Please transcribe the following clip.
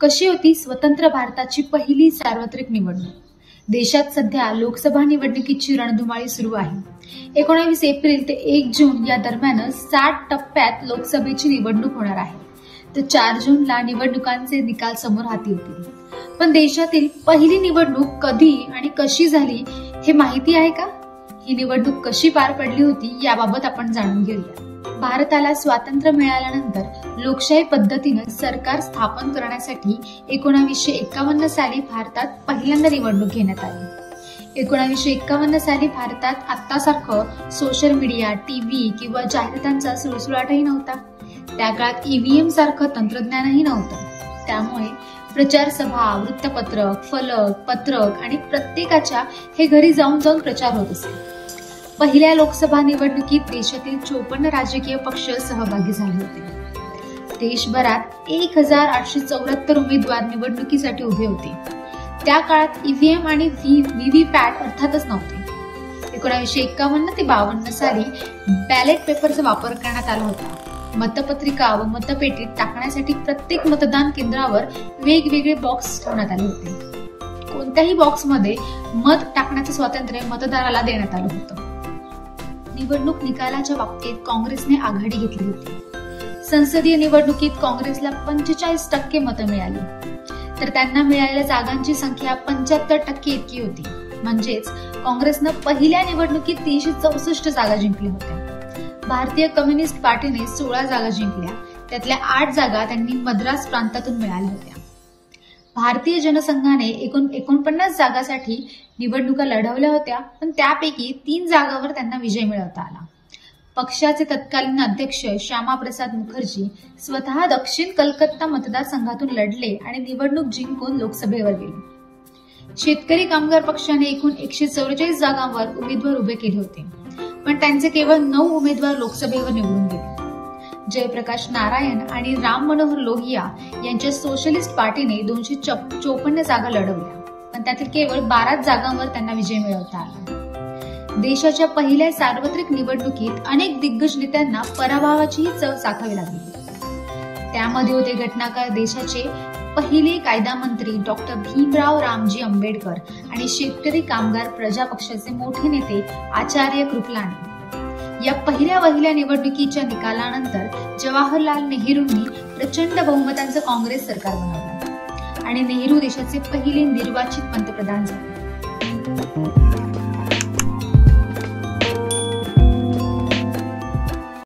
कशी होती स्वतंत्र भारताची पहिली सार्वत्रिक निवडणूक? देशात सध्या लोकसभा निवडणुकीची रणधुमाळी सुरू आहे। 19 एप्रिल ते 1 जून या दरम्यान 60 टप्प्यात लोकसभेची निवडणूक होणार आहे। तर 4 जूनला निवडणुकांचे निकाल समोर हाती येतील। पण देशातील पहिली निवडणूक कधी आणि कशी झाली हे माहिती आहे का? ही निवडणूक कशी पार पडली होती याबाबत आपण जाणून घेऊया। भारताला स्वातंत्र्य मिळाल्यानंतर लोकशाही पद्धतीने सरकार स्थापन करण्यासाठी 1951 साली भारतात पहिल्यांदा निवडणूक घेण्यात आली। 1951 साली भारतात आत्तासारखं सोशल मीडिया, टीव्ही किंवा जाहिरातांचा सुळसुळाटही नव्हता। त्या काळात ईव्हीएम सारखं तंत्रज्ञानही नव्हतं। त्यामुळे प्रचार सभा, वृत्तपत्रक, फलक, पत्रक आणि प्रत्येकाच्या हे घरी जाऊन प्रचार होत असे। पहिल्या लोकसभा निवडणुकीत देशातील 54 राजकीय पक्ष सहभागी झाले होते। देशभरात 1874 उमेदवार निवडणुकीसाठी उभे होते। त्या काळात ईव्हीएम आणि व्हीव्हीपॅट अर्थातच नव्हते। 1951 ते 52 साली बॅलेट पेपरचा वापर करण्यात आला होता। मतपत्रिका व मतपेटीत टाकण्यासाठी प्रत्येक मतदान केंद्रावर वेगवेगळे बॉक्स ठेवण्यात आले होते। कोणत्याही बॉक्समध्ये मत टाकण्याचे स्वातंत्र्य मतदाराला देण्यात आलं होतं। निवडणूक निकालाच्या बाबतीत काँग्रेसने आघाडी घेतली होती। संसदीय निवडणुकीत काँग्रेसला 45% मतं मिळाली, तर त्यांना मिळालेल्या जागांची संख्या 75% इतकी होती। म्हणजेच काँग्रेसनं पहिल्या निवडणुकीत 364 जागा जिंकल्या होत्या। भारतीय कम्युनिस्ट पार्टीने 16 जागा जिंकल्या, त्यातल्या 8 जागा त्यांनी मद्रास प्रांतातून मिळाल्या होत्या। भारतीय जनसंघाने एकूण 49 जागांसाठी निवडणुका लढवल्या होत्या, पण त्यापैकी 3 जागांवर त्यांना विजय मिळवता आला। पक्षाचे तत्कालीन अध्यक्ष श्यामाप्रसाद मुखर्जी स्वतः दक्षिण कलकत्ता मतदारसंघातून लढले आणि निवडणूक जिंकून लोकसभेवर गेले। शेतकरी कामगार पक्षाने एकूण 144 जागांवर उमेदवार उभे केले होते, पण त्यांचे केवळ 9 उमेदवार लोकसभेवर निवडून गेले। जयप्रकाश नारायण आणि राम मनोहर लोहिया यांच्या सोशलिस्ट पार्टीने 254 जागा लढवल्या, पण त्यातील केवळ 12 जागांवर त्यांना विजय मिळवता आला। देशाच्या पहिल्या सार्वत्रिक निवडणुकीत अनेक दिग्गज नेत्यांना पराभवाचीही चव चाखावी लागली। त्यामध्ये होते घटनाकार देशाचे पहिले कायदा मंत्री डॉक्टर भीमराव रामजी आंबेडकर आणि शेतकरी कामगार प्रजा पक्षाचे मोठे नेते आचार्य कृपलानी। या पहिल्या निवडणुकीच्या निकालानंतर जवाहरलाल नेहरूंनी प्रचंड बहुमतांचं काँग्रेस सरकार बनवलं आणि नेहरू देशाचे पहिले निर्वाचित पंतप्रधान झाले।